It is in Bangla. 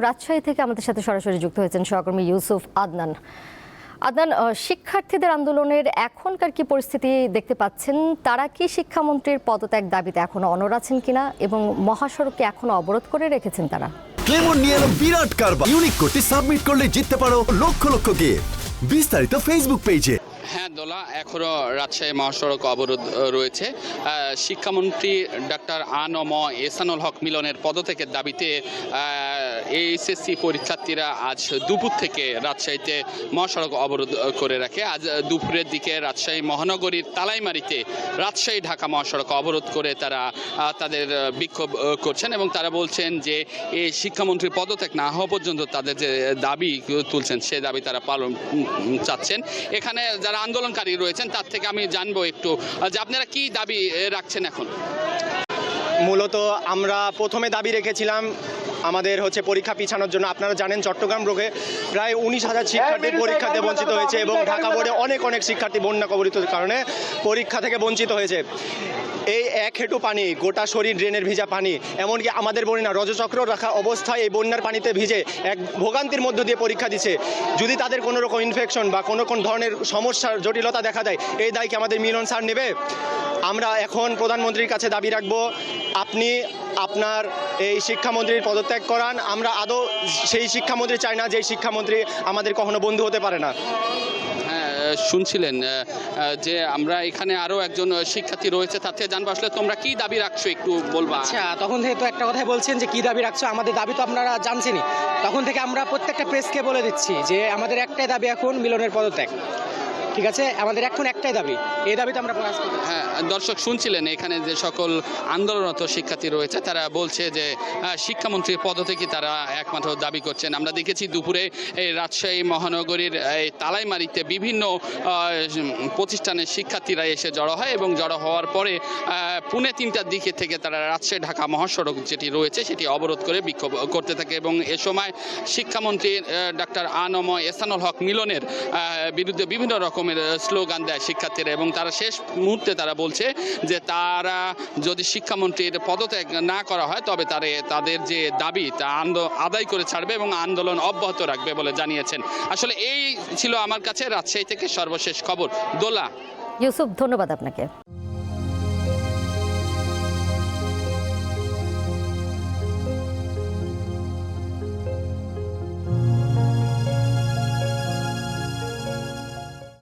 রাজশাহী থেকে আমাদের সাথে সরাসরি যুক্ত হয়েছেন সহকর্মী ইউসুফ আদনান। আদনান, শিক্ষার্থীদের আন্দোলনের এখনকার কি পরিস্থিতি দেখতে পাচ্ছেন? তারা কি শিক্ষামন্ত্রীর পদত্যাগ দাবিতে এখনো অনড় আছেন কিনা এবং মহাসড়ককে এখনো অবরোধ করে রেখেছেন তারা? ক্লেমন নিয়ে এলো বিরাট কারবার। ইউনিক কোডটি সাবমিট করলে জিততে পারো লক্ষ লক্ষ গিফট। বিস্তারিত ফেসবুক পেজে। হ্যাঁ দোলা, এখনও রাজশাহী মহাসড়ক অবরোধ রয়েছে। শিক্ষামন্ত্রী ডাক্তার আ.ন.ম এহসানুল হক মিলনের পদত্যাগের দাবিতে এইচএসসি পরীক্ষার্থীরা আজ দুপুর থেকে রাজশাহীতে মহাসড়ক অবরোধ করে রাখে। আজ দুপুরের দিকে রাজশাহী মহানগরীর তালাইমারিতে রাজশাহী ঢাকা মহাসড়ক অবরোধ করে তারা তাদের বিক্ষোভ করছেন এবং তারা বলছেন যে এই শিক্ষামন্ত্রীর পদত্যাগ না হওয়া পর্যন্ত তাদের যে দাবি তুলছেন সে দাবি তারা পালন চাচ্ছেন। এখানে যারা আন্দোলনকারী রয়েছেন তার থেকে আমি জানবো একটু যে আপনারা কি দাবি রাখছেন এখন? মূলত আমরা প্রথমে দাবি রেখেছিলাম আমাদের পরীক্ষা পিছানোর জন্য। আপনারা জানেন চট্টগ্রাম রোগে প্রায় 19,000 শিক্ষার্থী পরীক্ষাতে বঞ্চিত হয়েছে এবং ঢাকা বোর্ডে অনেক শিক্ষার্থী বন্যা কবলিত কারণে পরীক্ষা থেকে বঞ্চিত হয়েছে। এই এক হেঁটু পানি, গোটা শরীর ড্রেনের ভিজা পানি, এমনকি আমাদের বোনেরা রজচক্র রাখা অবস্থায় এই বন্যার পানিতে ভিজে এক ভোগান্তির মধ্য দিয়ে পরীক্ষা দিচ্ছে। যদি তাদের কোনো রকম ইনফেকশন বা কোনো ধরনের সমস্যার জটিলতা দেখা যায়, এই দায় কি আমাদের মিলন স্যার নেবে? আমরা এখন প্রধানমন্ত্রীর কাছে দাবি রাখবো, আপনি আপনার এই শিক্ষামন্ত্রীর পদত্যাগ করান। আমরা আদৌ সেই শিক্ষামন্ত্রী চাই না যে শিক্ষামন্ত্রী আমাদের কখনো বন্ধু হতে পারে না। শুনছিলেন যে আমরা এখানে আরো একজন শিক্ষার্থী রয়েছে, তার থেকে জানবো আসলে তোমরা কি দাবি রাখছো একটু বলবা। আচ্ছা, তখন থেকে তো একটা কথাই বলছেন যে কি দাবি রাখছো। আমাদের দাবি তো আপনারা জানছেনই। তখন থেকে আমরা প্রত্যেকটা প্রেসকে বলে দিচ্ছি যে আমাদের একটাই দাবি এখন মিলনের পদত্যাগ। ঠিক আছে, আমাদের এখন একটাই দাবি, এই দাবিতে আমরা প্রকাশ করি। হ্যাঁ দর্শক শুনছিলেন এখানে যে সকল আন্দোলনরত শিক্ষার্থী রয়েছে তারা বলছে যে শিক্ষামন্ত্রীর পদত্যাগই তারা একমাত্র দাবি করছেন। আমরা দেখেছি দুপুরে এই রাজশাহী মহানগরীর এই তালাইমারিতে বিভিন্ন প্রতিষ্ঠানের শিক্ষার্থীরা এসে জড়ো হয় এবং জড়ো হওয়ার পরে পুনে 3টার দিকে থেকে তারা রাজশাহী ঢাকা মহাসড়ক যেটি রয়েছে সেটি অবরোধ করে বিক্ষোভ করতে থাকে এবং এ সময় শিক্ষামন্ত্রী ডাক্তার আ.ন.ম এহসানুল হক মিলনের বিরুদ্ধে বিভিন্ন রকম স্লোগান দেয় শিক্ষার্থীরা এবং তারা শেষ মুহূর্তে তারা বলছে যে তারা যদি শিক্ষামন্ত্রীর পদত্যাগ না করা হয় তবে তাদের যে দাবি তা আদায় করে ছাড়বে এবং আন্দোলন অব্যাহত রাখবে বলে জানিয়েছেন। আসলে এই ছিল আমার কাছে রাজশাহী থেকে সর্বশেষ খবর। দোলা। ইউসুফ, ধন্যবাদ আপনাকে।